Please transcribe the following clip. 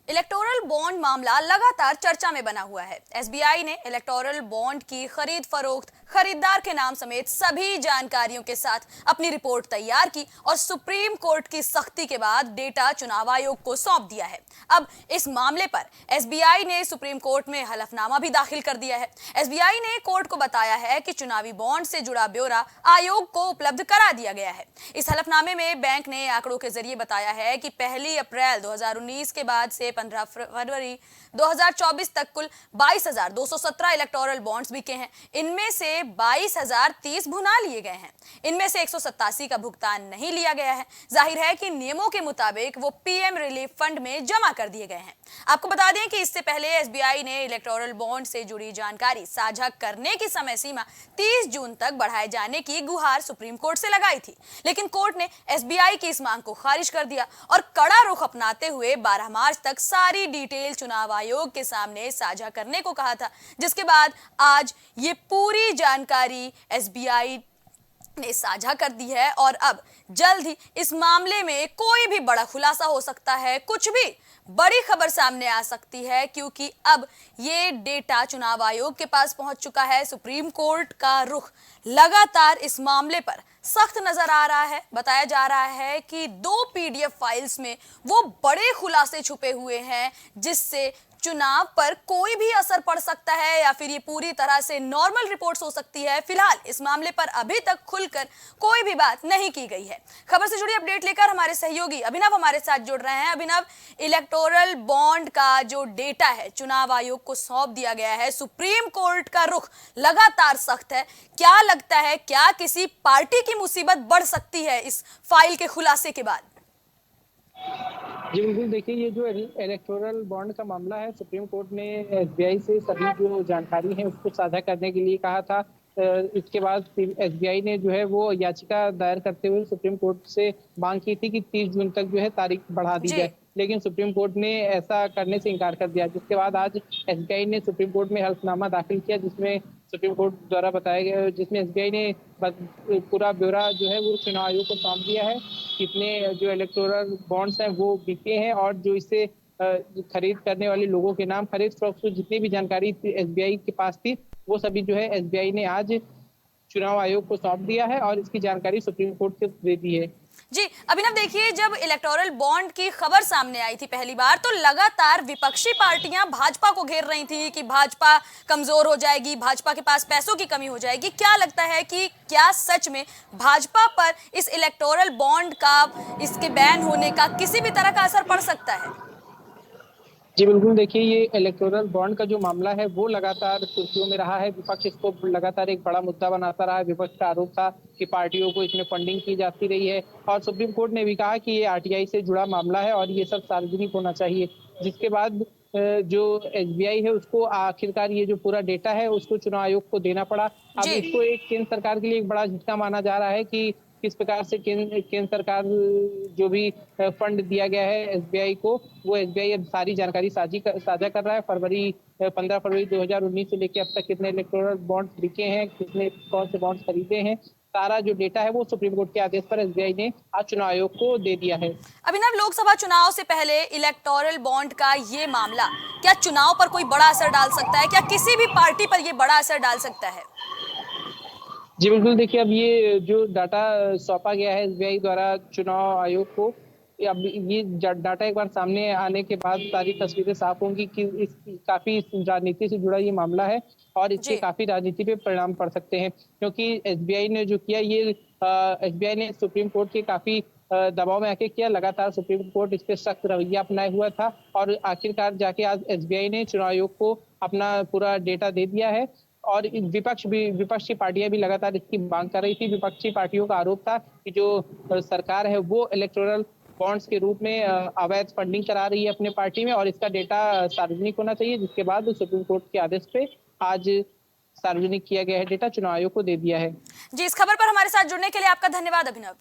Electoral bond मामला लगातार चर्चा में बना हुआ है। एसबीआई ने इलेक्टोरल बॉन्ड की खरीद फरोख्त, खरीदार के नाम समेत सभी जानकारियों के साथ अपनी रिपोर्ट तैयार की और सुप्रीम कोर्ट की सख्ती के बाद डेटा चुनाव आयोग को सौंप दिया है। अब इस मामले पर एसबीआई ने सुप्रीम कोर्ट में हलफनामा भी दाखिल कर दिया है। एसबीआई ने कोर्ट को बताया है कि चुनावी बॉन्ड से जुड़ा ब्यौरा आयोग को उपलब्ध करा दिया गया है। इस हलफनामे में बैंक ने आंकड़ों के जरिए बताया है कि 1 अप्रैल 2019 के बाद से 15 फरवरी 2024 तक कुल 22,217 इलेक्टोरल बॉन्ड्स बिके हैं। इनमें से 22,030 भुना लिए गए हैं। इनमें से 187 का भुगतान नहीं लिया गया है। जाहिर है कि नियमों के मुताबिक वो पीएम रिलीफ फंड में जमा कर दिए गए हैं। आपको बता दें कि इससे पहले एसबीआई ने इलेक्टोरल बॉन्ड से जुड़ी जानकारी साझा करने की समय सीमा 30 जून तक बढ़ाए जाने की गुहार सुप्रीम कोर्ट से लगाई थी, लेकिन कोर्ट ने एसबीआई की इस मांग को खारिज कर दिया और कड़ा रुख अपनाते हुए 12 मार्च तक सारी डिटेल चुनाव आयोग के सामने साझा करने को कहा था, जिसके बाद आज ये पूरी जानकारी एसबीआई ने साझा कर दी है और अब जल्द ही इस मामले में कोई भी बड़ा खुलासा हो सकता है, कुछ भी बड़ी खबर सामने आ सकती है, क्योंकि अब ये डेटा चुनाव आयोग के पास पहुंच चुका है। सुप्रीम कोर्ट का रुख लगातार इस मामले पर सख्त नजर आ रहा है। बताया जा रहा है कि 2 पीडीएफ फाइल्स में वो बड़े खुलासे छुपे हुए हैं जिससे चुनाव पर कोई भी असर पड़ सकता है या फिर ये पूरी तरह से नॉर्मल रिपोर्ट्स हो सकती है। फिलहाल इस मामले पर अभी तक खुलकर कोई भी बात नहीं की गई है। खबर से जुड़ी अपडेट लेकर हमारे सहयोगी अभिनव हमारे साथ जुड़ रहे हैं। अभिनव, इलेक्टोरल बॉन्ड का जो डेटा है चुनाव आयोग को सौंप दिया गया है, सुप्रीम कोर्ट का रुख लगातार सख्त है। क्या लगता है, क्या किसी पार्टी की मुसीबत बढ़ सकती है इस फाइल के खुलासे के बाद? जी बिल्कुल, देखिए ये जो इलेक्टोरल बॉन्ड का मामला है, सुप्रीम कोर्ट ने एसबीआई से सभी जो जानकारी है उसको साझा करने के लिए कहा था। इसके बाद एसबीआई ने जो है वो याचिका दायर करते हुए सुप्रीम कोर्ट से मांग की थी कि 30 जून तक जो है तारीख बढ़ा दी जाए, लेकिन सुप्रीम कोर्ट ने ऐसा करने से इनकार कर दिया, जिसके बाद आज एसबीआई ने सुप्रीम कोर्ट में हल्फनामा दाखिल किया, जिसमें सुप्रीम कोर्ट द्वारा बताया गया, जिसमें एसबीआई ने पूरा ब्यौरा जो है वो चुनाव आयोग को सौंप दिया है। कितने जो इलेक्टोरल बॉन्ड्स हैं वो बिके हैं और जो इसे खरीद करने वाले लोगों के नाम, खरीद फरोख्त जितनी भी जानकारी एसबीआई के पास थी वो सभी जो है एसबीआई ने आज चुनाव आयोग को सौंप दिया है और इसकी जानकारी सुप्रीम कोर्ट से दे दी है। जी अभिनव, देखिए जब इलेक्टोरल बॉन्ड की खबर सामने आई थी पहली बार, तो लगातार विपक्षी पार्टियां भाजपा को घेर रही थी कि भाजपा कमजोर हो जाएगी, भाजपा के पास पैसों की कमी हो जाएगी। क्या लगता है कि क्या सच में भाजपा पर इस इलेक्टोरल बॉन्ड का, इसके बैन होने का किसी भी तरह का असर पड़ सकता है? जी बिल्कुल, देखिए ये इलेक्टोरल बॉन्ड का जो मामला है वो लगातार सुर्खियों में रहा है। विपक्ष इसको लगातार एक बड़ा मुद्दा बनाता रहा है। विपक्ष का आरोप था कि पार्टियों को इसमें फंडिंग की जाती रही है और सुप्रीम कोर्ट ने भी कहा कि ये आरटीआई से जुड़ा मामला है और ये सब सार्वजनिक होना चाहिए। जिसके बाद जो एसबीआई है उसको आखिरकार ये जो पूरा डेटा है उसको चुनाव आयोग को देना पड़ा। अब इसको एक केंद्र सरकार के लिए एक बड़ा झटका माना जा रहा है कि किस प्रकार से केंद्र सरकार जो भी फंड दिया गया है एसबीआई को, वो एसबीआई अब सारी जानकारी साझा कर रहा है। 15 फरवरी 2019 से लेकर अब तक कितने इलेक्टोरल बॉन्ड्स बिके हैं, कितने कौन से बॉन्ड्स खरीदे हैं, सारा जो डेटा है वो सुप्रीम कोर्ट के आदेश पर एसबीआई ने आज चुनाव आयोग को दे दिया है। अभिनव, लोकसभा चुनाव से पहले इलेक्टोरल बॉन्ड का ये मामला क्या चुनाव पर कोई बड़ा असर डाल सकता है? क्या किसी भी पार्टी पर ये बड़ा असर डाल सकता है? जी बिल्कुल, देखिए अब ये जो डाटा सौंपा गया है एसबीआई द्वारा चुनाव आयोग को, अब ये डाटा एक बार सामने आने के बाद सारी तस्वीरें साफ होंगी कि काफी राजनीति से जुड़ा ये मामला है और इसके काफी राजनीति पे परिणाम पड़ सकते हैं, क्योंकि एसबीआई ने जो किया ये एसबीआई ने सुप्रीम कोर्ट के काफी दबाव में आके किया। लगातार सुप्रीम कोर्ट इस पे सख्त रवैया अपनाए हुआ था और आखिरकार जाके आज एसबीआई ने चुनाव आयोग को अपना पूरा डेटा दे दिया है। और विपक्षी पार्टियां भी लगातार इसकी मांग कर रही थी। विपक्षी पार्टियों का आरोप था कि जो सरकार है वो इलेक्टोरल बॉन्ड्स के रूप में अवैध फंडिंग करा रही है अपने पार्टी में और इसका डेटा सार्वजनिक होना चाहिए, जिसके बाद सुप्रीम कोर्ट के आदेश पे आज सार्वजनिक किया गया है डेटा, चुनाव आयोग को दे दिया है। जी, इस खबर पर हमारे साथ जुड़ने के लिए आपका धन्यवाद अभिनव।